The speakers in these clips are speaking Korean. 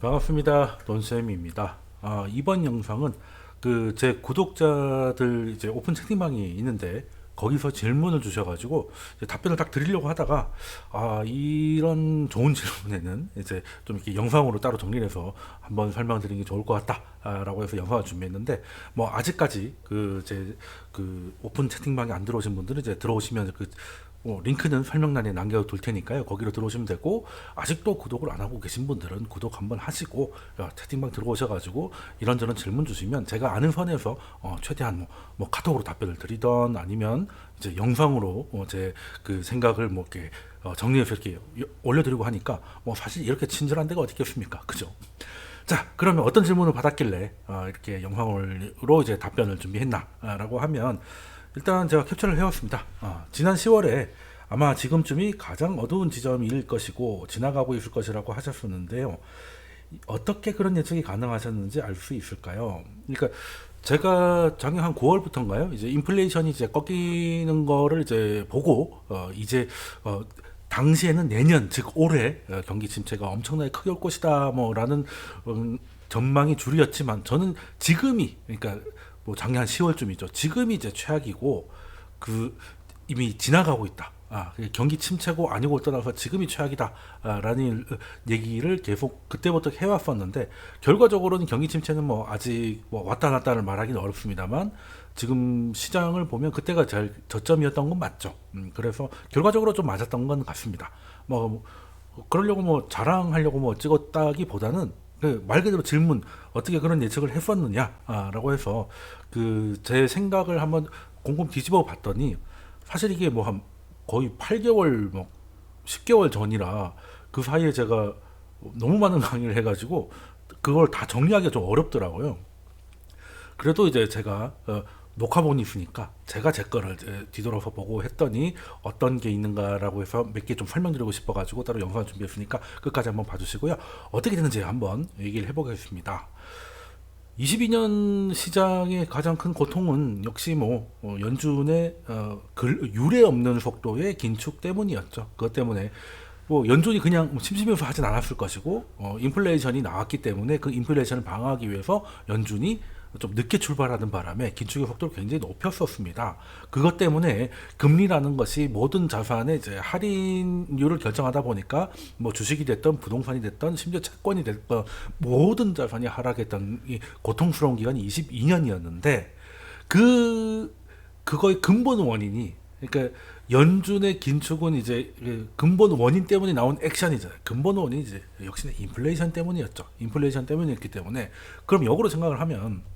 반갑습니다. 논쌤입니다. 이번 영상은 제 구독자들 이제 오픈 채팅방이 있는데 거기서 질문을 주셔가지고 이제 답변을 딱 드리려고 하다가 이런 좋은 질문에는 이제 좀 이렇게 영상으로 따로 정리해서 한번 설명드리는 게 좋을 것 같다라고 해서 영상을 준비했는데 뭐 아직까지 그 오픈 채팅방에 안 들어오신 분들은 이제 들어오시면 링크는 설명란에 남겨둘 테니까요. 거기로 들어오시면 되고, 아직도 구독을 안 하고 계신 분들은 구독 한번 하시고 채팅방 들어오셔가지고 이런저런 질문 주시면 제가 아는 선에서 최대한 뭐 카톡으로 답변을 드리던 아니면 이제 영상으로 제 그 생각을 뭐 이렇게 정리해서 이렇게 올려드리고 하니까 뭐 사실 이렇게 친절한 데가 어디 있겠습니까? 그죠? 자, 그러면 어떤 질문을 받았길래 이렇게 영상으로 이제 답변을 준비했나라고 하면, 일단 제가 캡처를 해왔습니다. 지난 10월에 아마 지금쯤이 가장 어두운 지점일 것이고 지나가고 있을 것이라고 하셨었는데요. 어떻게 그런 예측이 가능하셨는지 알 수 있을까요? 그러니까 제가 작년 한 9월부터인가요? 이제 인플레이션이 이제 꺾이는 거를 이제 보고 이제 당시에는 내년 즉 올해 경기 침체가 엄청나게 크게 올 것이다 뭐라는 전망이 주류였지만, 저는 지금이, 그러니까 뭐 작년 한 10월쯤이죠. 지금이 이제 최악이고 이미 지나가고 있다. 경기 침체고 아니고 떠나서 지금이 최악이다라는 얘기를 계속 그때부터 해왔었는데, 결과적으로는 경기 침체는 뭐 아직 뭐 왔다 갔다를 말하기는 어렵습니다만 지금 시장을 보면 그때가 제일 저점이었던 건 맞죠. 그래서 결과적으로 좀 맞았던 건 같습니다. 뭐 그러려고 뭐 자랑하려고 뭐 찍었다기보다는 말 그대로 질문, 어떻게 그런 예측을 했었느냐라고 해서 제 생각을 한번 곰곰 뒤집어 봤더니, 사실 이게 뭐 한 거의 8개월 뭐 10개월 전이라 그 사이에 제가 너무 많은 강의를 해가지고 그걸 다 정리하기가 좀 어렵더라고요. 그래도 이제 제가 녹화본이 있으니까 제가 제 거를 뒤돌아서 보고 했더니 어떤 게 있는가라고 해서 몇 개 좀 설명드리고 싶어가지고 따로 영상을 준비했으니까 끝까지 한번 봐주시고요. 어떻게 되는지 한번 얘기를 해보겠습니다. 22년 시장의 가장 큰 고통은 역시 뭐 연준의 유례 없는 속도의 긴축 때문이었죠. 그것 때문에 뭐 연준이 그냥 심심해서 하진 않았을 것이고, 인플레이션이 나왔기 때문에 그 인플레이션을 방어하기 위해서 연준이 좀 늦게 출발하는 바람에 긴축의 속도를 굉장히 높였었습니다. 그것 때문에 금리라는 것이 모든 자산의 이제 할인율을 결정하다 보니까 뭐 주식이 됐던 부동산이 됐던 심지어 채권이 됐던 모든 자산이 하락했던 이 고통스러운 기간이 22년이었는데, 그거의 근본 원인이, 그러니까 연준의 긴축은 이제 근본 원인 때문에 나온 액션이잖아요. 근본 원인이 이제 역시나 인플레이션 때문이었죠. 인플레이션 때문이었기 때문에, 그럼 역으로 생각을 하면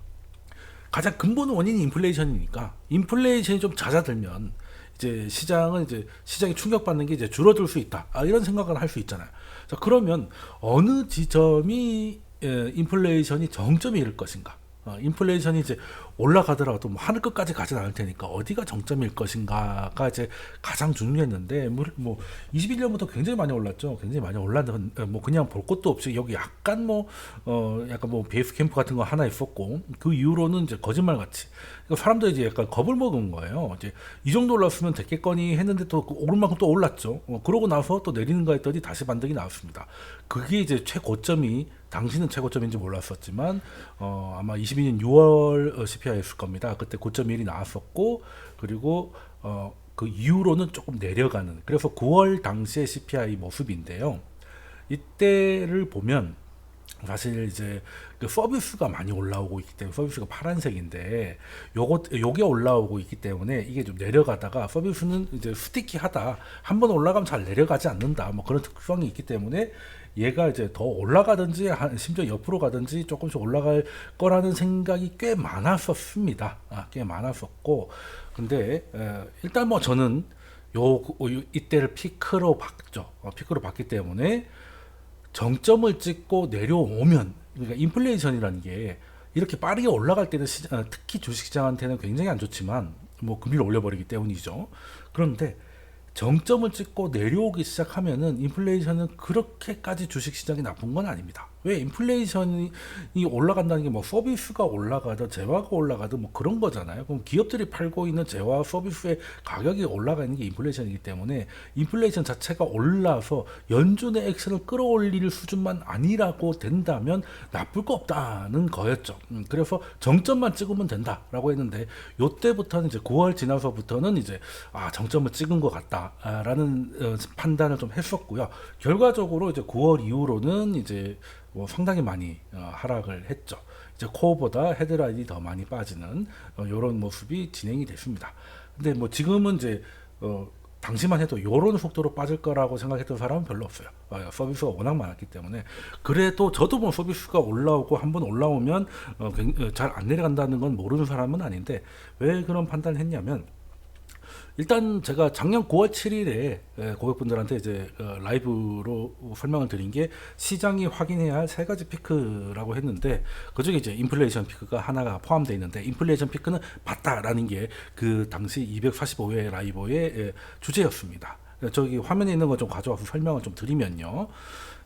가장 근본 원인이 인플레이션이니까 인플레이션이 좀 잦아들면 이제 시장이 충격받는 게 이제 줄어들 수 있다. 이런 생각을 할 수 있잖아요. 자, 그러면 어느 지점이 인플레이션이 정점이 일 것인가? 인플레이션이 이제 올라가더라도 뭐 하늘 끝까지 가진 않을 테니까 어디가 정점일 것인가가 이제 가장 중요했는데, 뭐 21년부터 굉장히 많이 올랐죠. 굉장히 많이 올랐는, 뭐 그냥 볼 것도 없이 여기 약간 약간 뭐 베이스 캠프 같은 거 하나 있었고, 그 이후로는 이제 거짓말 같이, 그러니까 사람들이 이제 약간 겁을 먹은 거예요. 이제 이 정도 올랐으면 됐겠거니 했는데 또 오를 만큼 또 올랐죠. 그러고 나서 또 내리는가 했더니 다시 반등이 나왔습니다. 그게 이제 최고점이, 당시는 최고점인지 몰랐었지만 아마 22년 6월 CPI였을 겁니다. 그때 9.1이 나왔었고, 그리고 그 이후로는 조금 내려가는, 그래서 9월 당시의 CPI 모습인데요. 이때를 보면 사실 이제 그 서비스가 많이 올라오고 있기 때문에, 서비스가 파란색인데 요게 올라오고 있기 때문에 이게 좀 내려가다가, 서비스는 이제 스티키하다, 한번 올라가면 잘 내려가지 않는다, 뭐 그런 특성이 있기 때문에 얘가 이제 더 올라가든지 심지어 옆으로 가든지 조금씩 올라갈 거라는 생각이 꽤 많았었습니다. 꽤 많았었고, 근데 일단 뭐 저는 이때를 피크로 봤죠. 피크로 봤기 때문에 정점을 찍고 내려오면, 그러니까 인플레이션이라는 게 이렇게 빠르게 올라갈 때는 특히 주식시장한테는 굉장히 안 좋지만 뭐 금리를 올려버리기 때문이죠. 그런데 정점을 찍고 내려오기 시작하면은 인플레이션은 그렇게까지 주식시장이 나쁜 건 아닙니다. 왜 인플레이션이 올라간다는 게 뭐 서비스가 올라가든 재화가 올라가든 뭐 그런 거잖아요. 그럼 기업들이 팔고 있는 재화 서비스의 가격이 올라가는 게 인플레이션이기 때문에 인플레이션 자체가 올라서 연준의 액션을 끌어올릴 수준만 아니라고 된다면 나쁠 거 없다는 거였죠. 그래서 정점만 찍으면 된다라고 했는데 요때부터는 이제 9월 지나서부터는 이제 정점을 찍은 것 같다라는 판단을 좀 했었고요. 결과적으로 이제 9월 이후로는 이제 뭐 상당히 많이 하락을 했죠. 이제 코어보다 헤드라인이 더 많이 빠지는 이런 모습이 진행이 됐습니다. 근데 뭐 지금은 이제 당시만 해도 이런 속도로 빠질 거라고 생각했던 사람은 별로 없어요. 서비스가 워낙 많았기 때문에. 그래도 저도 뭐 서비스가 올라오고 한번 올라오면 잘 안 내려간다는 건 모르는 사람은 아닌데 왜 그런 판단을 했냐면 일단 제가 작년 9월 7일에 고객분들한테 이제 라이브로 설명을 드린 게 시장이 확인해야 할 세 가지 피크라고 했는데 그중에 이제 인플레이션 피크가 하나가 포함되어 있는데 인플레이션 피크는 맞다라는 게 그 당시 245회 라이브의 주제였습니다. 저기 화면에 있는 거 좀 가져와서 설명을 좀 드리면요.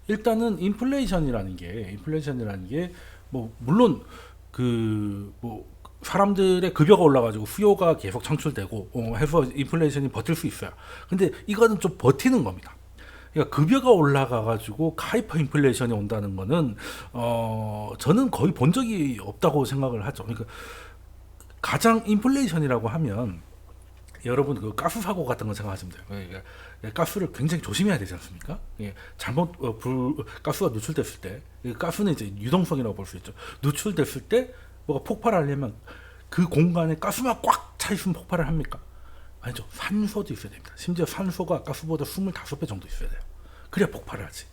일단은 인플레이션이라는 게 뭐 물론 뭐 사람들의 급여가 올라가지고 수요가 계속 창출되고 해서 인플레이션이 버틸 수 있어요. 근데 이거는 좀 버티는 겁니다. 그러니까 급여가 올라가가지고 하이퍼 인플레이션이 온다는 거는 저는 거의 본 적이 없다고 생각을 하죠. 그러니까 가장 인플레이션이라고 하면 여러분 그 가스 사고 같은 거 생각하시면 돼요. 그러니까 가스를 굉장히 조심해야 되지 않습니까? 잘못 가스가 누출됐을 때 가스는 이제 유동성이라고 볼 수 있죠. 누출됐을 때 뭐가 폭발하려면 그 공간에 가스만 꽉 차 있으면 폭발을 합니까? 아니죠. 산소도 있어야 됩니다. 심지어 산소가 가스보다 25배 정도 있어야 돼요. 그래야 폭발을 하지.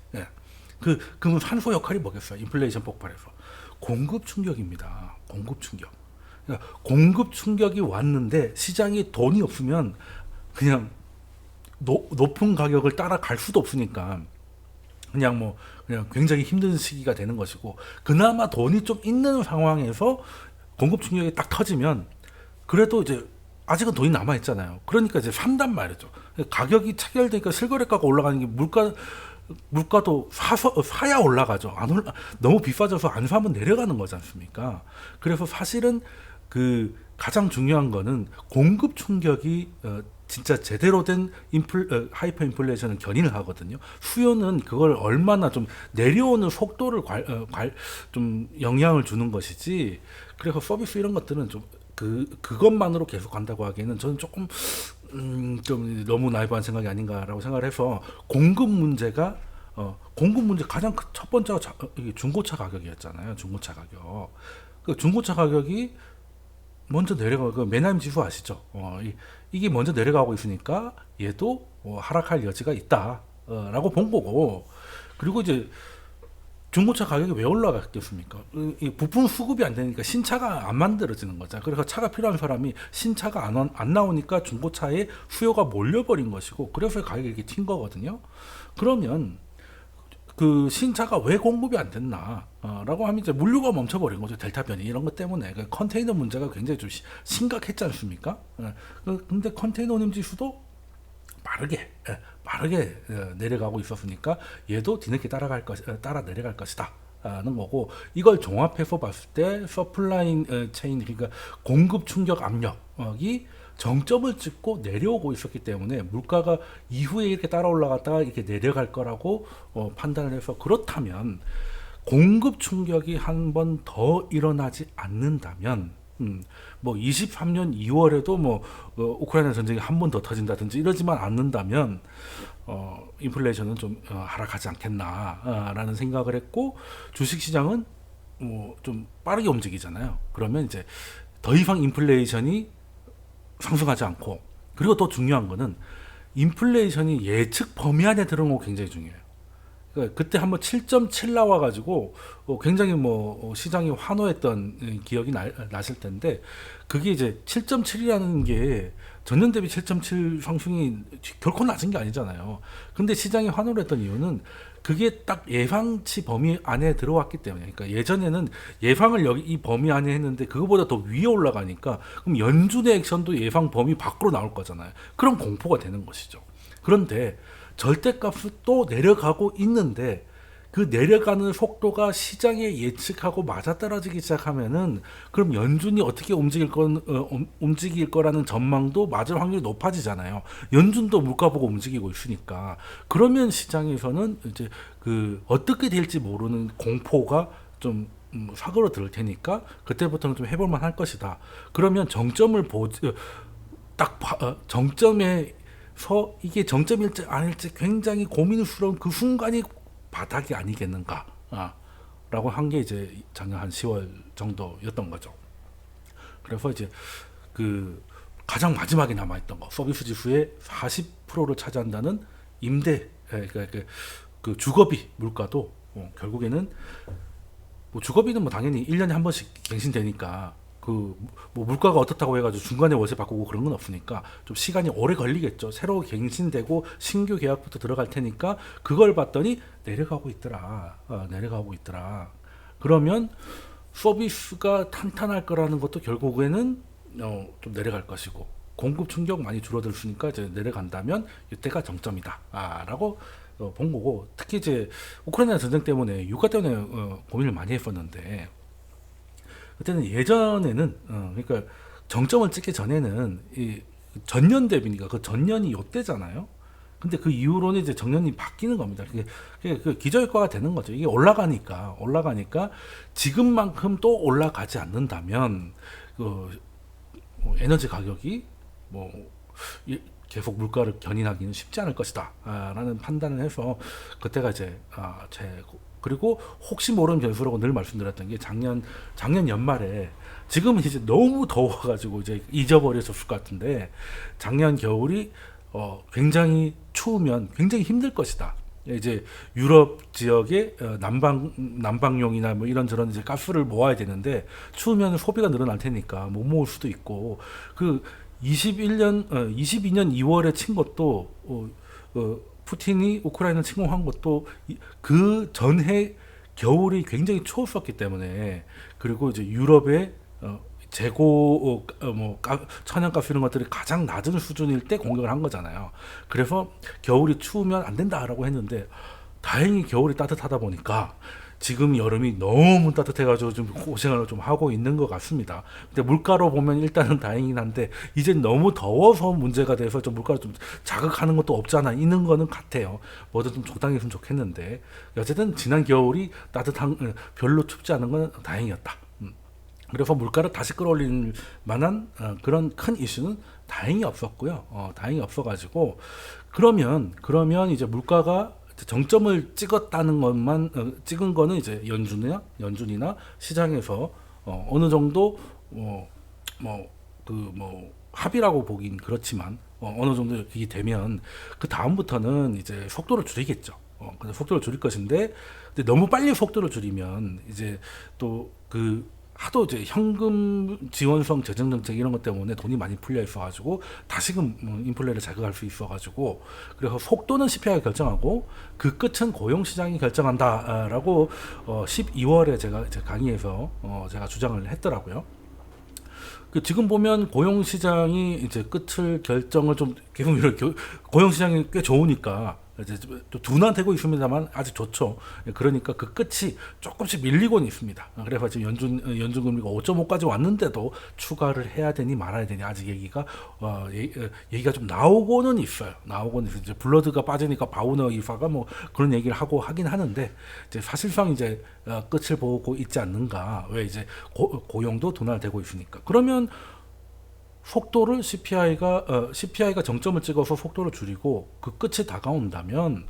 그러면 산소 역할이 뭐겠어요? 인플레이션 폭발에서 공급 충격입니다. 공급 충격. 그러니까 공급 충격이 왔는데 시장에 돈이 없으면 그냥 높은 가격을 따라갈 수도 없으니까 그냥 굉장히 힘든 시기가 되는 것이고 그나마 돈이 좀 있는 상황에서 공급 충격이 딱 터지면 그래도 이제 아직은 돈이 남아 있잖아요. 그러니까 이제 산단 말이죠. 가격이 체결되니까 실거래가가 올라가는 게 물가도 사야 올라가죠. 너무 비싸져서 안 사면 내려가는 거지 않습니까? 그래서 사실은 그 가장 중요한 거는 공급 충격이 진짜 제대로 된 하이퍼 인플레이션은 견인을 하거든요. 수요는 그걸 얼마나 좀 내려오는 속도를 좀 영향을 주는 것이지. 그래서 서비스 이런 것들은 좀 그것만으로 계속 간다고 하기에는 저는 조금 좀 너무 나이브한 생각이 아닌가라고 생각을 해서 공급 문제 가장 첫 번째가 중고차 가격이었잖아요. 중고차 가격. 그 중고차 가격이 먼저 내려가고 메나임 지수 아시죠? 이게 먼저 내려가고 있으니까 얘도 하락할 여지가 있다라고 본 거고 그리고 이제 중고차 가격이 왜 올라갔겠습니까? 이 부품 수급이 안 되니까 신차가 안 만들어지는 거죠. 그래서 차가 필요한 사람이 신차가 안 나오니까 중고차에 수요가 몰려버린 것이고 그래서 가격이 이렇게 튄 거거든요. 그러면 그 신차가 왜 공급이 안 됐나? 라고 하면 이제 물류가 멈춰버린 거죠. 델타 변이 이런 것 때문에 컨테이너 문제가 굉장히 좀 심각했지 않습니까? 근데 컨테이너 운임 지수도 빠르게 내려가고 있었으니까 얘도 뒤늦게 따라 내려갈 것이다. 는 거고 이걸 종합해서 봤을 때 서플라이 체인 그러니까 공급 충격 압력이 정점을 찍고 내려오고 있었기 때문에 물가가 이후에 이렇게 따라 올라갔다가 이렇게 내려갈 거라고 판단을 해서 그렇다면 공급 충격이 한 번 더 일어나지 않는다면 뭐 23년 2월에도 뭐 우크라이나 전쟁이 한 번 더 터진다든지 이러지만 않는다면 인플레이션은 좀 하락하지 않겠나라는 생각을 했고 주식시장은 뭐 좀 빠르게 움직이잖아요. 그러면 이제 더 이상 인플레이션이 상승하지 않고 그리고 또 중요한 거는 인플레이션이 예측 범위 안에 들어온 거 굉장히 중요해요. 그러니까 그때 한번 7.7 나와가지고 굉장히 뭐 시장이 환호했던 기억이 나실 텐데 그게 이제 7.7이라는 게 전년 대비 7.7 상승이 결코 낮은 게 아니잖아요. 근데 시장이 환호를 했던 이유는 그게 딱 예상치 범위 안에 들어왔기 때문에. 그러니까 예전에는 예상을 여기 이 범위 안에 했는데 그거보다 더 위에 올라가니까 그럼 연준의 액션도 예상 범위 밖으로 나올 거잖아요. 그런 공포가 되는 것이죠. 그런데 절대값은 또 내려가고 있는데 그 내려가는 속도가 시장에 예측하고 맞아떨어지기 시작하면은 그럼 연준이 어떻게 움직일 거라는 전망도 맞을 확률이 높아지잖아요. 연준도 물가 보고 움직이고 있으니까. 그러면 시장에서는 이제 그 어떻게 될지 모르는 공포가 좀 사그러들 테니까 그때부터는 좀 해볼만 할 것이다. 그러면 정점에서 이게 정점일지 아닐지 굉장히 고민스러운 그 순간이 바닥이 아니겠는가, 라고 한 게 이제 작년 한 10월 정도였던 거죠. 그래서 이제 그 가장 마지막에 남아있던 거, 서비스 지수의 40%를 차지한다는 임대, 그 주거비 물가도 결국에는 뭐 주거비는 뭐 당연히 1년에 한 번씩 갱신되니까 그 뭐 물가가 어떻다고 해가지고 중간에 월세 바꾸고 그런 건 없으니까 좀 시간이 오래 걸리겠죠. 새로 갱신되고 신규 계약부터 들어갈 테니까 그걸 봤더니 내려가고 있더라. 내려가고 있더라. 그러면 서비스가 탄탄할 거라는 것도 결국에는 좀 내려갈 것이고 공급 충격 많이 줄어들으니까 이제 내려간다면 이때가 정점이다. 라고 본 거고 특히 이제 우크라이나 전쟁 때문에 유가 때문에 고민을 많이 했었는데 그때는 예전에는 그러니까 정점을 찍기 전에는 이 전년 대비니까 그 전년이 요때잖아요. 근데 그 이후로는 이제 정년이 바뀌는 겁니다. 그게 그 기저효과가 되는 거죠. 이게 올라가니까 지금만큼 또 올라가지 않는다면 그 에너지 가격이 뭐 계속 물가를 견인하기는 쉽지 않을 것이다 라는 판단을 해서 그때가 이제 그리고 혹시 모르는 변수라고 늘 말씀드렸던 게 작년 연말에 지금은 이제 너무 더워가지고 이제 잊어버렸을 것 같은데 작년 겨울이 굉장히 추우면 굉장히 힘들 것이다. 이제 유럽 지역의 난방용이나 뭐 이런저런 이제 가스를 모아야 되는데 추우면 소비가 늘어날 테니까 못 모을 수도 있고 그 22년 2월에 친 것도 푸틴이 우크라이나 침공한 것도 그 전해 겨울이 굉장히 추웠었기 때문에 그리고 이제 유럽의 재고 천연가스 이런 것들이 가장 낮은 수준일 때 공격을 한 거잖아요. 그래서 겨울이 추우면 안 된다라고 했는데 다행히 겨울이 따뜻하다 보니까 지금 여름이 너무 따뜻해가지고 좀 고생을 좀 하고 있는 것 같습니다. 근데 물가로 보면 일단은 다행이긴 한데 이제 너무 더워서 문제가 돼서 좀 물가를 좀 자극하는 것도 없잖아 있는 거는 같아요. 뭐든 좀 적당히 했으면 좋겠는데 어쨌든 지난 겨울이 별로 춥지 않은 건 다행이었다. 그래서 물가를 다시 끌어올릴 만한 그런 큰 이슈는 다행히 없었고요. 다행히 없어가지고 그러면 이제 물가가 정점을 찍었다는 것만 찍은 거는 이제 연준이나 시장에서 어느 정도 합의라고 보긴 그렇지만 어느 정도 이게 되면 그 다음부터는 이제 속도를 줄이겠죠. 근데 속도를 줄일 것인데 근데 너무 빨리 속도를 줄이면 이제 또 하도 이제 현금 지원성 재정 정책 이런 것 때문에 돈이 많이 풀려 있어가지고 다시금 인플레를 자극할 수 있어가지고 그래서 속도는 CPI가 결정하고 그 끝은 고용 시장이 결정한다라고 12월에 제가 이제 강의에서 제가 주장을 했더라고요. 지금 보면 고용 시장이 이제 끝을 결정을 좀 계속 이렇게 고용 시장이 꽤 좋으니까 이제 또 둔화되고 있습니다만 아직 좋죠. 그러니까 그 끝이 조금씩 밀리고는 있습니다. 그래서 지금 연준 금리가 5.5까지 왔는데도 추가를 해야 되니 말아야 되니 아직 얘기가 좀 나오고는 있어요. 이제 블러드가 빠지니까 바우너 이사가 뭐 그런 얘기를 하긴 하는데 이제 사실상 이제 끝을 보고 있지 않는가. 왜 이제 고용도 둔화되고 있으니까. 그러면 속도를 CPI가 정점을 찍어서 속도를 줄이고 그 끝이 다가온다면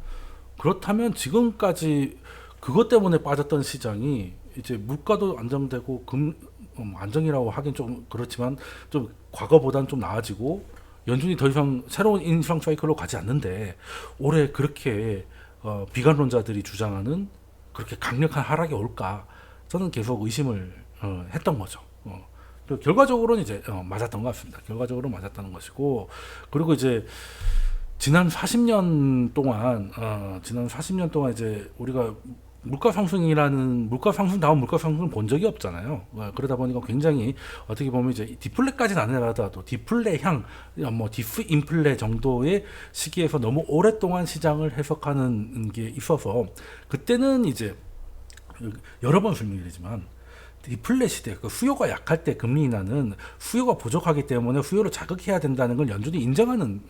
그렇다면 지금까지 그것 때문에 빠졌던 시장이 이제 물가도 안정되고 안정이라고 하긴 좀 그렇지만 좀 과거보다는 좀 나아지고 연준이 더 이상 새로운 인상 사이클로 가지 않는데 올해 그렇게 비관론자들이 주장하는 그렇게 강력한 하락이 올까 저는 계속 의심을 했던 거죠. 결과적으로는 이제 맞았던 것 같습니다. 결과적으로 맞았다는 것이고 그리고 이제 지난 40년 동안 이제 우리가 물가 상승 다음 물가 상승을 본 적이 없잖아요. 그러다 보니까 굉장히 어떻게 보면 이제 디플레까지는 아니라도 디플레향, 뭐 디프인플레 정도의 시기에서 너무 오랫동안 시장을 해석하는 게 있어서 그때는 이제 여러 번 설명드리지만 디플레 시대, 그 수요가 약할 때 금리 인하는 수요가 부족하기 때문에 수요를 자극해야 된다는 걸 연준이 인정하는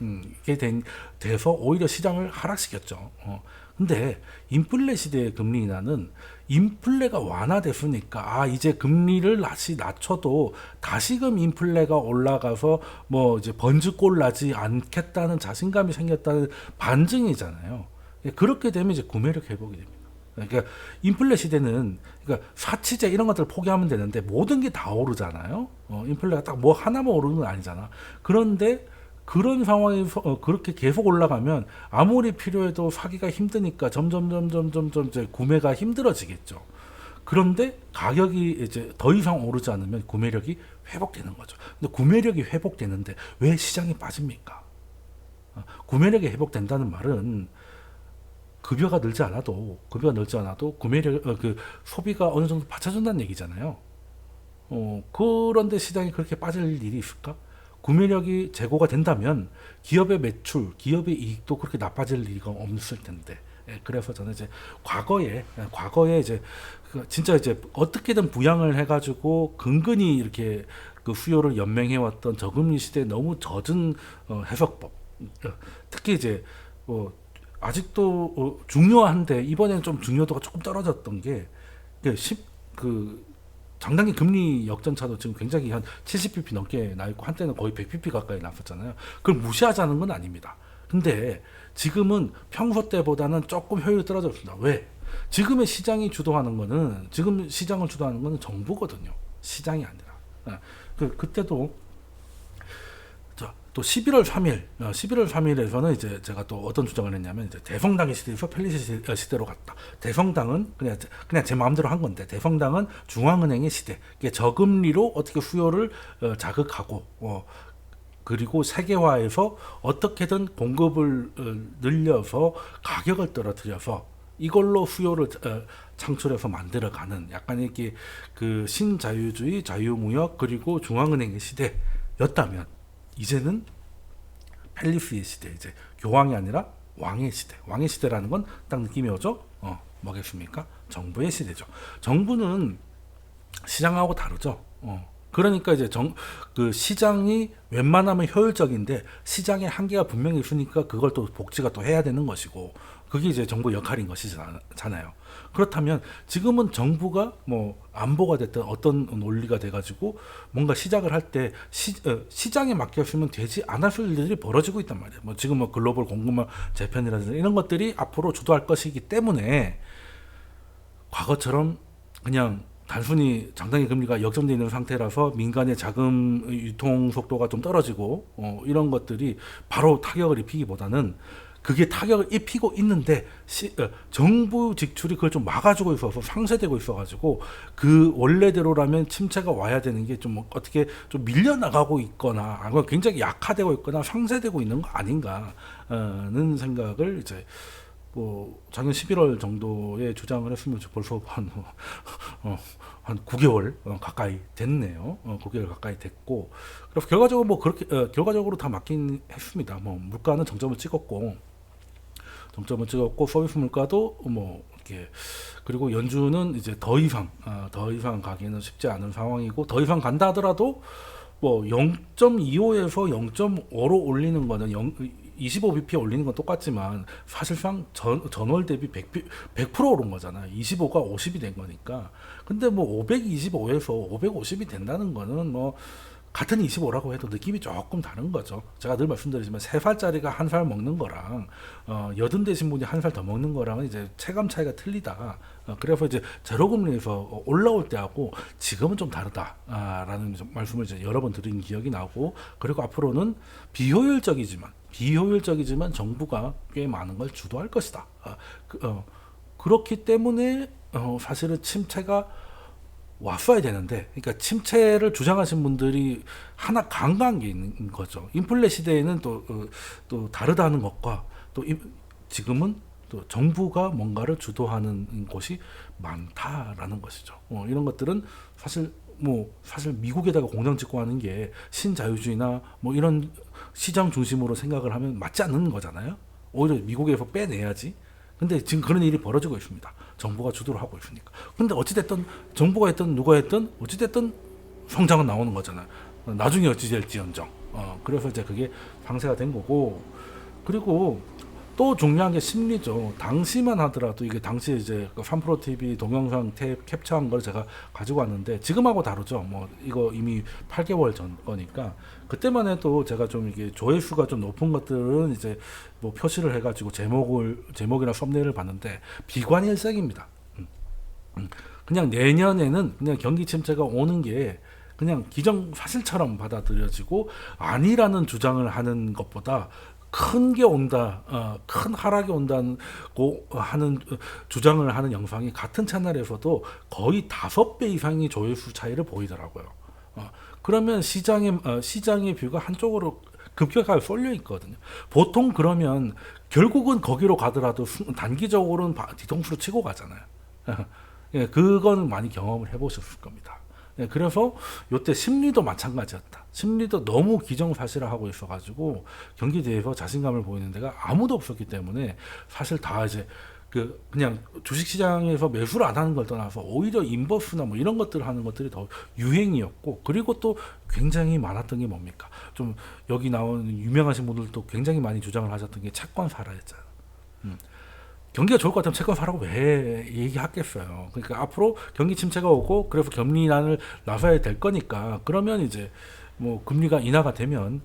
돼서 오히려 시장을 하락시켰죠. 근데 인플레 시대의 금리 인하는 인플레가 완화됐으니까 이제 금리를 다시 낮춰도 다시금 인플레가 올라가서 뭐 이제 번지골 나지 않겠다는 자신감이 생겼다는 반증이잖아요. 그렇게 되면 이제 구매력 회복이 됩니다. 그러니까 인플레 시대는 그러니까 사치제 이런 것들을 포기하면 되는데 모든 게 다 오르잖아요. 인플레가 딱 뭐 하나만 오르는 건 아니잖아. 그런데 그런 상황에서 그렇게 계속 올라가면 아무리 필요해도 사기가 힘드니까 점점 이제 구매가 힘들어지겠죠. 그런데 가격이 이제 더 이상 오르지 않으면 구매력이 회복되는 거죠. 근데 구매력이 회복되는데 왜 시장이 빠집니까? 구매력이 회복된다는 말은 급여가 늘지 않아도 구매력 그 소비가 어느 정도 받쳐준다는 얘기잖아요. 그런데 시장이 그렇게 빠질 일이 있을까? 구매력이 제고가 된다면 기업의 매출, 기업의 이익도 그렇게 나빠질 리가 없을 텐데. 그래서 저는 이제 과거에 이제 진짜 이제 어떻게든 부양을 해가지고 근근히 이렇게 그 수요를 연맹해왔던 저금리 시대에 너무 젖은 해석법. 특히 이제 아직도 중요한데 이번에는 좀 중요도가 조금 떨어졌던 게 장단기 금리 역전차도 지금 굉장히 한 70bp 넘게 나 있고 한때는 거의 100bp 가까이 났었잖아요. 그걸 무시하자는 건 아닙니다. 근데 지금은 평소 때보다는 조금 효율이 떨어졌습니다. 왜? 지금 시장을 주도하는 거는 정부거든요. 시장이 아니라. 그때도 또 11월 3일에서는 이제 제가 또 어떤 주장을 했냐면 이제 대성당의 시대에서 펠리시 시대로 갔다. 대성당은 그냥 제 마음대로 한 건데 대성당은 중앙은행의 시대. 저금리로 어떻게 수요를 자극하고 그리고 세계화에서 어떻게든 공급을 늘려서 가격을 떨어뜨려서 이걸로 수요를 창출해서 만들어가는 약간 이렇게 그 신자유주의, 자유무역 그리고 중앙은행의 시대였다면. 이제는 펠리스의 시대, 이제 교황이 아니라 왕의 시대. 왕의 시대라는 건 딱 느낌이 오죠? 뭐겠습니까? 정부의 시대죠. 정부는 시장하고 다르죠. 그러니까 이제 그 시장이 웬만하면 효율적인데 시장의 한계가 분명히 있으니까 그걸 또 복지가 또 해야 되는 것이고 그게 이제 정부 역할인 것이잖아요. 그렇다면 지금은 정부가 뭐 안보가 됐든 어떤 논리가 돼가지고 뭔가 시작을 할 때 시장에 맡겼으면 되지 않았을 일들이 벌어지고 있단 말이에요. 뭐 지금 뭐 글로벌 공급망 재편이라든지 이런 것들이 앞으로 주도할 것이기 때문에 과거처럼 그냥 단순히 장단기 금리가 역전되어 있는 상태라서 민간의 자금 유통 속도가 좀 떨어지고 이런 것들이 바로 타격을 입히기보다는 그게 타격을 입히고 있는데 정부 직출이 그걸 좀 막아주고 있어서 상쇄되고 있어가지고 그 원래대로라면 침체가 와야 되는 게 좀 어떻게 좀 밀려나가고 있거나 아니면 굉장히 약화되고 있거나 상쇄되고 있는 거 아닌가는 생각을 이제 작년 11월 정도에 주장을 했으면 벌써 한 9개월 가까이 됐네요. 9개월 가까이 됐고, 그래서 결과적으로 결과적으로 다 맞긴 했습니다. 물가는 정점을 찍었고, 서비스 물가도 이렇게, 그리고 연준은 이제 더 이상 가기는 쉽지 않은 상황이고, 더 이상 간다 하더라도 0.25에서 0.5로 올리는 거는 25bp 올리는 건 똑같지만 사실상 전월 대비 100% 오른 거잖아요. 25가 50이 된 거니까. 근데 525에서 550이 된다는 거는 같은 25라고 해도 느낌이 조금 다른 거죠. 제가 늘 말씀드리지만 3살짜리가 1살 먹는 거랑 여든 되신 분이 1살 더 먹는 거랑은 이제 체감 차이가 틀리다. 그래서 이제 제로금리에서 올라올 때하고 지금은 좀 다르다라는 말씀을 이제 여러 번 드린 기억이 나고, 그리고 앞으로는 비효율적이지만 정부가 꽤 많은 걸 주도할 것이다. 그렇기 때문에 사실은 침체가 왔어야 되는데, 그러니까 침체를 주장하신 분들이 하나 간과한 게 있는 거죠. 인플레 시대에는 또 다르다는 것과 또 지금은 또 정부가 뭔가를 주도하는 곳이 많다라는 것이죠. 이런 것들은 사실 미국에다가 공장 짓고 하는 게 신자유주의나 뭐 이런 시장 중심으로 생각을 하면 맞지 않는 거잖아요. 오히려 미국에서 빼내야지. 근데 지금 그런 일이 벌어지고 있습니다. 정부가 주도를 하고 있으니까. 근데 어찌됐든 정부가 했든 누가 했든 어찌됐든 성장은 나오는 거잖아요. 나중에 어찌 될지언정. 그래서 이제 그게 방세가 된 거고. 그리고 또 중요한 게 심리죠. 당시만 하더라도 이게 당시에 이제 그 3프로 TV 동영상 탭 캡처한 걸 제가 가지고 왔는데 지금하고 다르죠. 뭐 이거 이미 8개월 전 거니까 그때만 해도 제가 좀 이게 조회수가 좀 높은 것들은 이제 뭐 표시를 해가지고 제목이나 썸네일을 봤는데 비관일색입니다. 그냥 내년에는 그냥 경기 침체가 오는 게 그냥 기정사실처럼 받아들여지고 아니라는 주장을 하는 것보다 큰 게 온다, 큰 하락이 온다고 하는 주장을 하는 영상이 같은 채널에서도 거의 5배 이상의 조회수 차이를 보이더라고요. 그러면 시장의 뷰가 한쪽으로 급격하게 쏠려 있거든요. 보통 그러면 결국은 거기로 가더라도 단기적으로는 뒤통수로 치고 가잖아요. 예, 그건 많이 경험을 해보셨을 겁니다. 예, 그래서 요때 심리도 마찬가지였다. 심리도 너무 기정사실화하고 있어가지고 경기에 대해서 자신감을 보이는 데가 아무도 없었기 때문에 사실 다 이제 그냥 주식시장에서 매수를 안 하는 걸 떠나서 오히려 인버스나 뭐 이런 것들을 하는 것들이 더 유행이었고 그리고 또 굉장히 많았던 게 뭡니까? 좀 여기 나오는 유명하신 분들도 굉장히 많이 주장을 하셨던 게 채권 사라였잖아요. 경기가 좋을 것 같으면 채권 사라고 왜 얘기하겠어요. 그러니까 앞으로 경기 침체가 오고 그래서 금리 인하를 나서야 될 거니까 그러면 이제 뭐 금리가 인하가 되면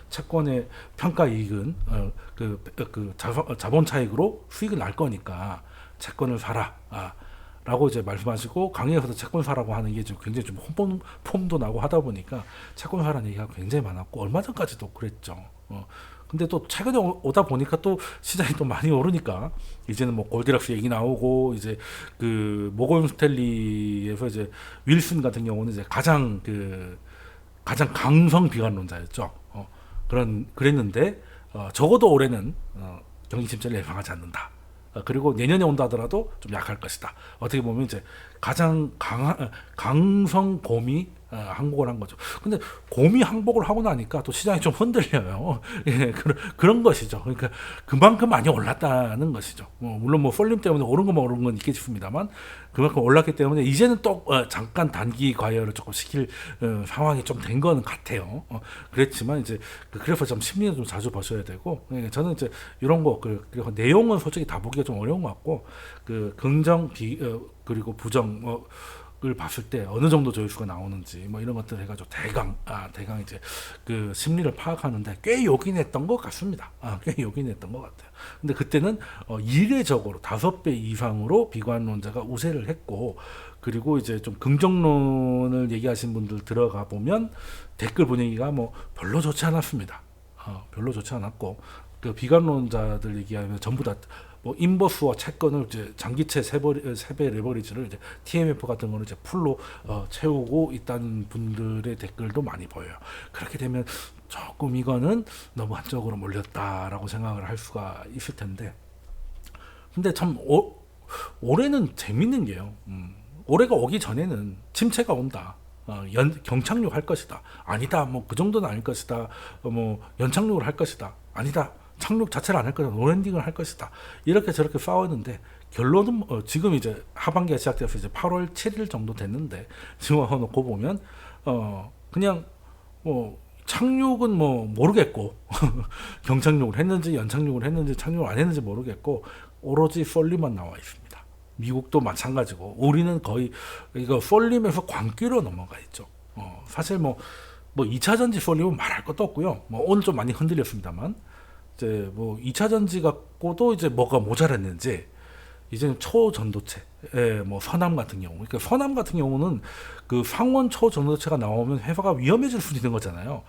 채권의 평가 이익은 자본 차익으로 수익을 날 거니까 채권을 사라. 라고 이제 말씀하시고 강의에서도 채권 사라고 하는 게 좀 굉장히 좀 폼도 나고 하다 보니까 채권 사라는 얘기가 굉장히 많았고 얼마 전까지도 그랬죠. 근데 또 최근에 오다 보니까 또 시장이 또 많이 오르니까 이제는 뭐 골디락스 얘기 나오고 이제 그 모건 스탠리에서 이제 윌슨 같은 경우는 이제 가장 강성 비관론자였죠. 그랬는데 적어도 올해는 경기 침체를 예상하지 않는다. 그리고 내년에 온다 하더라도 좀 약할 것이다. 어떻게 보면 이제 가장 강성 곰이 항복을 한 거죠. 근데 곰이 항복을 하고 나니까 또 시장이 좀 흔들려요. 예, 그런 것이죠. 그러니까 그만큼 많이 올랐다는 것이죠. 물론 뭐 폴림 때문에 오른 건 있겠습니다만 그만큼 올랐기 때문에 이제는 또 잠깐 단기 과열을 조금 시킬 상황이 좀 된 거는 같아요. 그랬지만 이제 그래서 좀 심리는 좀 자주 보셔야 되고 저는 이제 이런 거 그리고 내용은 솔직히 다 보기가 좀 어려운 것 같고 긍정 그리고 부정 을 봤을 때 어느 정도 조회수가 나오는지 뭐 이런 것들 해가지고 대강 이제 그 심리를 파악하는데 꽤 요긴했던 것 같습니다. 꽤 요긴했던 것 같아요. 근데 그때는 이례적으로 5배 이상으로 비관론자가 우세를 했고 그리고 이제 좀 긍정론을 얘기하신 분들 들어가 보면 댓글 분위기가 뭐 별로 좋지 않았습니다. 별로 좋지 않았고 그 비관론자들 얘기하면 전부 다 뭐 인버스와 채권을 이제 장기채 세배 레버리지를 이제 TMF 같은 거는 이제 풀로 채우고 있다는 분들의 댓글도 많이 보여요. 그렇게 되면 조금 이거는 너무 한쪽으로 몰렸다라고 생각을 할 수가 있을 텐데, 근데 참 올해는 재밌는 게요. 올해가 오기 전에는 침체가 온다. 경착륙 할 것이다. 아니다. 뭐 그 정도는 아닐 것이다. 뭐 연착륙을 할 것이다. 아니다. 착륙 자체를 안 할 것이다. 노랜딩을 할 것이다. 이렇게 저렇게 싸웠는데 결론은 지금 이제 하반기가 시작돼서 이제 8월 7일 정도 됐는데 지금 와놓고 보면 그냥 뭐 착륙은 뭐 모르겠고 경착륙을 했는지 연착륙을 했는지 착륙을 안 했는지 모르겠고 오로지 폴림만 나와 있습니다. 미국도 마찬가지고 우리는 거의 이거 폴림에서 광기로 넘어가 있죠. 사실 뭐 2차 전지 폴림은 말할 것도 없고요. 뭐 오늘 좀 많이 흔들렸습니다만 이제 뭐 2차 전지 갖고도 이제 뭐가 모자랐는지 이제는 초전도체, 뭐 서남 같은 경우, 그러니까 서남 같은 경우는 그 상온 초전도체가 나오면 회사가 위험해질 수 있는 거잖아요.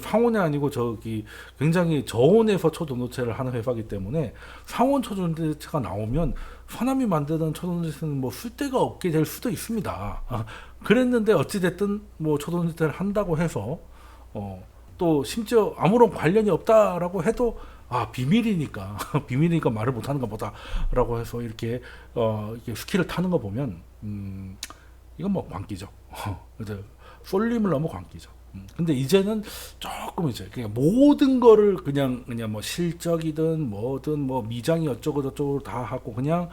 상온이 아니고 저기 굉장히 저온에서 초전도체를 하는 회사이기 때문에 상온 초전도체가 나오면 서남이 만드는 초전도체는 뭐 쓸데가 없게 될 수도 있습니다. 그랬는데 어찌 됐든 뭐 초전도체를 한다고 해서 또 심지어 아무런 관련이 없다라고 해도 비밀이니까 비밀이니까 말을 못하는가 보다라고 해서 이렇게 스킬을 타는 거 보면 이건 뭐 광기죠. 이제 쏠림을 너무 광기죠. 근데 이제는 조금 이제 그냥 모든 거를 그냥 뭐 실적이든 뭐든 뭐 미장이 어쩌고 저쩌고 다 하고 그냥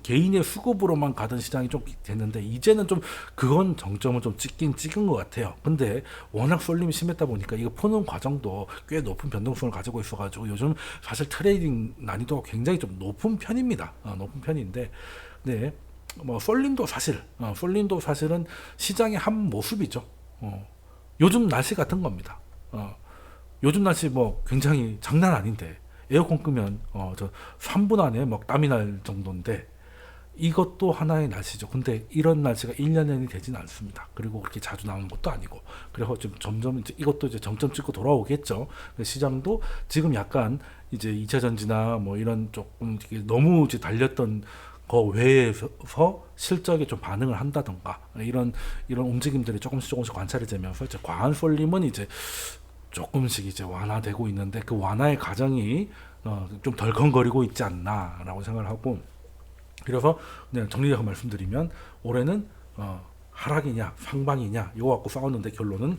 개인의 수급으로만 가던 시장이 좀 됐는데 이제는 좀 그건 정점을 좀 찍은 것 같아요. 근데 워낙 쏠림이 심했다 보니까 이거 푸는 과정도 꽤 높은 변동성을 가지고 있어가지고 요즘 사실 트레이딩 난이도가 굉장히 좀 높은 편입니다. 높은 편인데, 네. 뭐 쏠림도 사실은 시장의 한 모습이죠. 요즘 날씨 같은 겁니다. 요즘 날씨 뭐 굉장히 장난 아닌데 에어컨 끄면 저 3분 안에 막 땀이 날 정도인데 이것도 하나의 날씨죠. 근데 이런 날씨가 1년 내내 되진 않습니다. 그리고 그렇게 자주 나오는 것도 아니고. 그래서 좀 점점 이것도 이제 정점 찍고 돌아오겠죠. 시장도 지금 약간 이제 2차 전지나 뭐 이런 조금 너무 이제 달렸던 그 외에서 실적에 좀 반응을 한다던가 이런 움직임들이 조금씩 관찰이 되면서 이제 과한 쏠림은 이제 조금씩 이제 완화되고 있는데 그 완화의 과정이 좀 덜컹거리고 있지 않나라고 생각을 하고, 그래서 그냥 정리해서 말씀드리면 올해는 하락이냐 상방이냐 이거 갖고 싸웠는데 결론은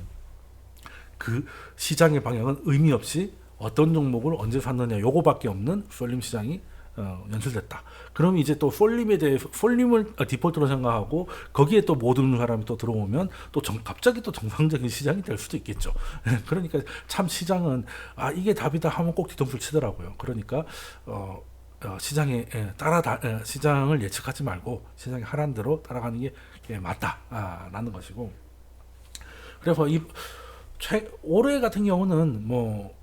그 시장의 방향은 의미 없이 어떤 종목을 언제 샀느냐 요거밖에 없는 쏠림 시장이 연출됐다. 그럼 이제 또 쏠림을 디폴트로 생각하고 거기에 또 모든 사람이 또 들어오면 또 갑자기 또 정상적인 시장이 될 수도 있겠죠. 그러니까 참 시장은 이게 답이다 하면 꼭 뒤통수를 치더라고요. 그러니까 시장에 시장을 예측하지 말고 시장의 하라는 대로 따라가는 게 맞다라는 것이고, 그래서 올해 같은 경우는 뭐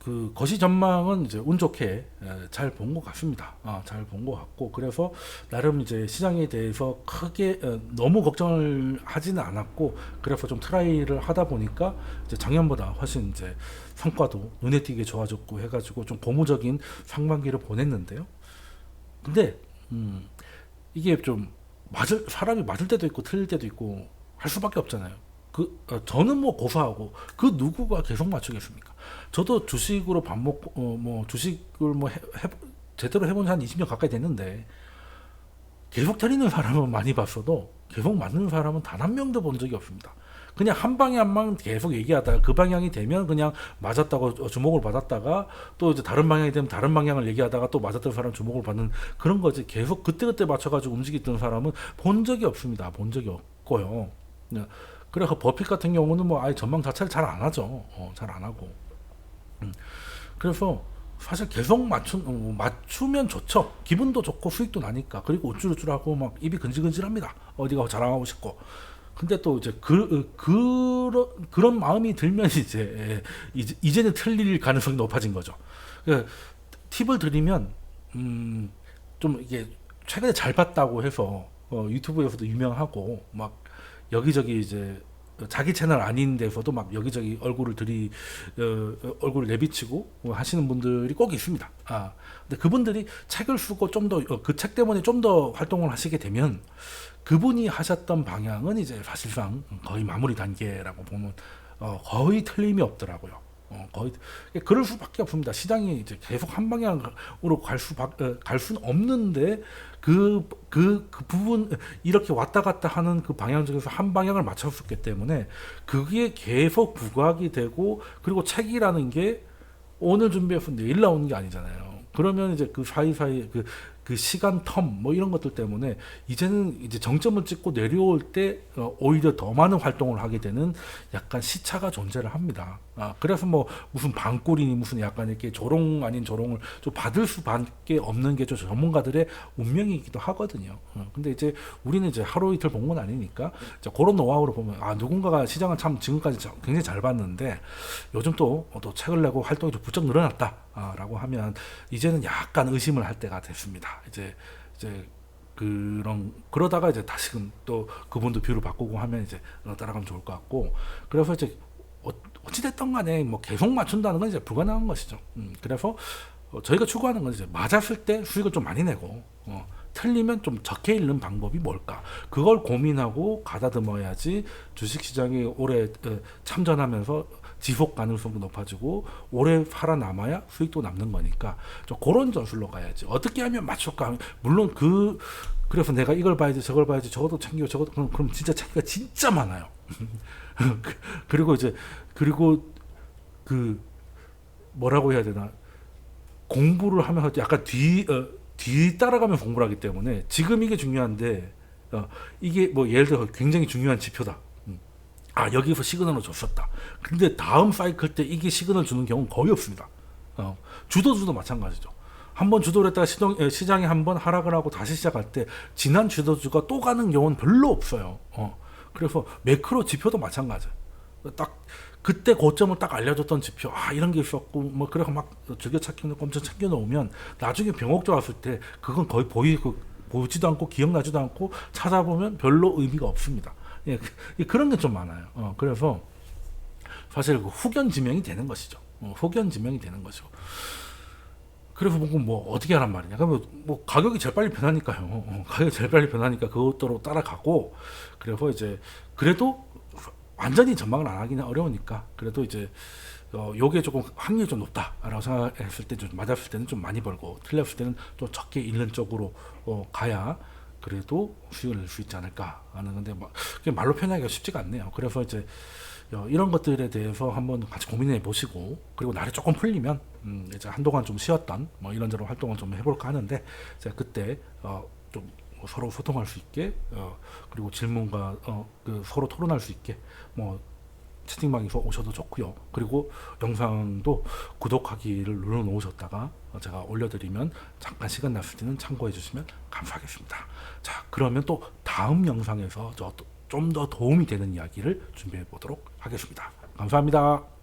그 거시 전망은 이제 운 좋게 잘 본 것 같습니다. 잘 본 것 같고, 그래서 나름 이제 시장에 대해서 크게 너무 걱정을 하지는 않았고, 그래서 좀 트라이를 하다 보니까 이제 작년보다 훨씬 이제 성과도 눈에 띄게 좋아졌고 해가지고 좀 고무적인 상반기를 보냈는데요. 근데 이게 좀 사람이 맞을 때도 있고 틀릴 때도 있고 할 수밖에 없잖아요. 저는 뭐 고사하고 그 누구가 계속 맞추겠습니까? 저도 주식으로 밥 먹고 뭐 주식을 뭐 제대로 해본 지 한 20년 가까이 됐는데 계속 틀리는 사람은 많이 봤어도 계속 맞는 사람은 단 한 명도 본 적이 없습니다. 그냥 한 방향만 계속 얘기하다가 그 방향이 되면 그냥 맞았다고 주목을 받았다가 또 이제 다른 방향이 되면 다른 방향을 얘기하다가 또 맞았던 사람 주목을 받는 그런 거지, 계속 그때그때 맞춰가지고 움직였던 사람은 본 적이 없습니다. 본 적이 없고요. 그래서 버핏 같은 경우는 뭐 아예 전망 자체를 잘 안 하죠. 잘 안 하고. 그래서 사실 계속 맞추면 좋죠. 기분도 좋고 수익도 나니까. 그리고 우쭐우쭐하고 막 입이 근질근질합니다. 어디가 자랑하고 싶고. 근데 또 이제 그런 마음이 들면 이제는 틀릴 가능성이 높아진 거죠. 팁을 드리면 좀 이게 최근에 잘 봤다고 해서 유튜브에서도 유명하고 막 여기저기 이제 자기 채널 아닌 데서도 막 여기저기 얼굴을 내비치고 하시는 분들이 꼭 있습니다. 근데 그분들이 책을 쓰고 좀 더 그 책 때문에 좀 더 활동을 하시게 되면 그분이 하셨던 방향은 이제 사실상 거의 마무리 단계라고 보면 거의 틀림이 없더라고요. 거의 그럴 수밖에 없습니다. 시장이 이제 계속 한 방향으로 갈 수는 없는데 그 부분 이렇게 왔다 갔다 하는 그 방향 중에서 한 방향을 맞췄었기 때문에 그게 계속 부각이 되고, 그리고 책이라는 게 오늘 준비해서 내일 나오는 게 아니잖아요. 그러면 이제 그 사이사이 그 시간 텀 뭐 이런 것들 때문에 이제는 이제 정점을 찍고 내려올 때 오히려 더 많은 활동을 하게 되는 약간 시차가 존재를 합니다. 그래서 뭐 무슨 방꿀이니 무슨 약간 이렇게 조롱 아닌 조롱을 좀 받을 수밖에 없는 게 좀 전문가들의 운명이기도 하거든요. 근데 이제 우리는 이제 하루 이틀 본 건 아니니까 그런 노하우로 보면 누군가가 시장을 참 지금까지 굉장히 잘 봤는데 요즘 또 책을 내고 활동이 좀 부쩍 늘어났다라고 하면 이제는 약간 의심을 할 때가 됐습니다. 이제 그러다가 이제 다시금 또 그분도 뷰를 바꾸고 하면 이제 따라가면 좋을 것 같고, 그래서 이제 어찌됐든 간에 뭐 계속 맞춘다는 건 이제 불가능한 것이죠. 그래서 저희가 추구하는 건 이제 맞았을 때 수익을 좀 많이 내고 틀리면 좀 적게 잃는 방법이 뭘까, 그걸 고민하고 가다듬어야지 주식시장에 올해 참전하면서 지속 가능성도 높아지고 오래 살아남아야 수익도 남는 거니까 좀 그런 전술로 가야지. 어떻게 하면 맞출까? 물론 그래서 내가 이걸 봐야지 저걸 봐야지 저것도 챙기고 저것도 그럼 진짜 챙기가 진짜 많아요. 그리고 이제 그리고 그 뭐라고 해야 되나, 공부를 하면서 약간 뒤 따라가면서 공부를 하기 때문에 지금 이게 중요한데 이게 뭐 예를 들어 굉장히 중요한 지표다. 아 여기서 시그널을 줬었다. 근데 다음 사이클 때 이게 시그널 주는 경우는 거의 없습니다. 주도주도 마찬가지죠. 한번 주도를 했다가 시장이 한번 하락을 하고 다시 시작할 때 지난 주도주가 또 가는 경우는 별로 없어요. 그래서 매크로 지표도 마찬가지예요. 딱 그때 고점을 딱 알려줬던 지표, 아 이런 게 있었고 뭐 그래서 막 즐겨찾기 엄청 챙겨 놓으면 나중에 병옥조 왔을 때 그건 거의 보지도 않고 기억나지도 않고 찾아보면 별로 의미가 없습니다. 예, 그런 게 좀 많아요. 그래서 사실 그 후견지명이 되는 것이죠. 후견지명이 되는 거죠. 그래서 뭐 어떻게 하란 말이냐. 그러면 뭐 가격이 제일 빨리 변하니까요. 가격이 제일 빨리 변하니까 그것대로 따라가고, 그래서 이제 그래도 완전히 전망을 안 하기는 어려우니까 그래도 이제 요게 조금 확률이 좀 높다라고 생각했을 때, 좀 맞았을 때는 좀 많이 벌고 틀렸을 때는 또 적게 잃는 쪽으로 가야 그래도 수익을 낼 수 있지 않을까 하는 건데, 그게 말로 표현하기가 쉽지가 않네요. 그래서 이제 이런 것들에 대해서 한번 같이 고민해 보시고, 그리고 날이 조금 풀리면 이제 한동안 좀 쉬었던 뭐 이런저런 활동을 좀 해볼까 하는데, 제가 그때 좀 서로 소통할 수 있게, 그리고 질문과 그 서로 토론할 수 있게 뭐 채팅방에서 오셔도 좋고요. 그리고 영상도 구독하기를 눌러 놓으셨다가 제가 올려드리면 잠깐 시간 났을 때는 참고해 주시면 감사하겠습니다. 자, 그러면 또 다음 영상에서 좀 더 도움이 되는 이야기를 준비해 보도록 하겠습니다. 감사합니다.